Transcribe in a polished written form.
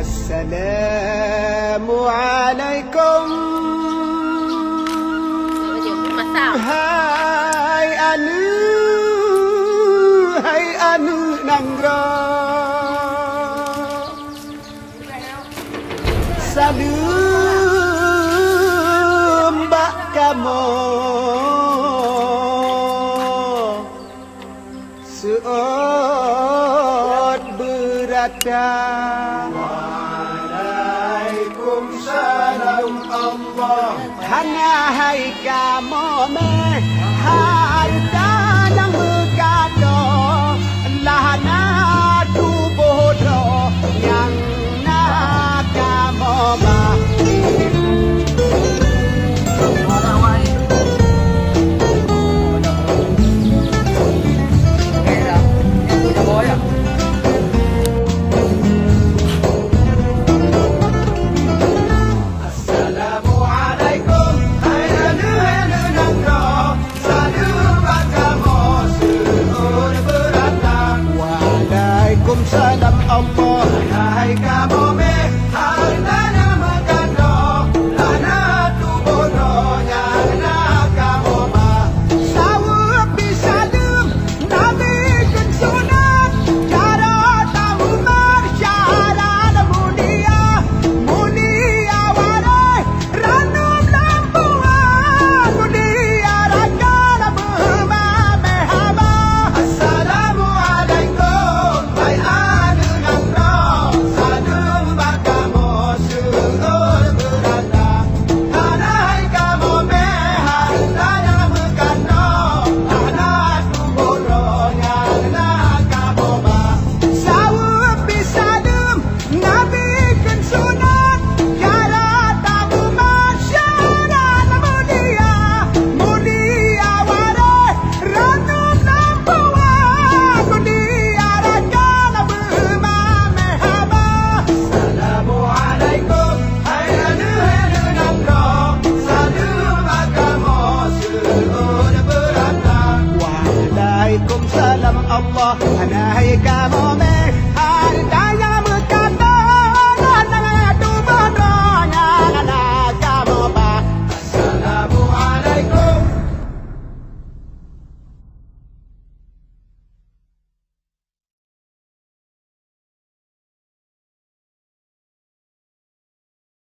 Assalamualaikum. Hai anu nanggro. Salam bak kamu. Suot berada. Waalaikumsalam Allah. Hana hai kamu meh. Hai tanang berkado. Lahana tu bodoh. Yang nak kamu mah. Salam Allah, hai kamu meh, hartanya megando, lana tu bodohnya nak kamu mah. Sawab bisalem, Nabi kun sunat, cara tamu marsyalan mulia, mulia warai, ranum lampuan, mulia rakan bermah mehaba. Assalamualaikum. Waalaikumsalam Allah. Hana hai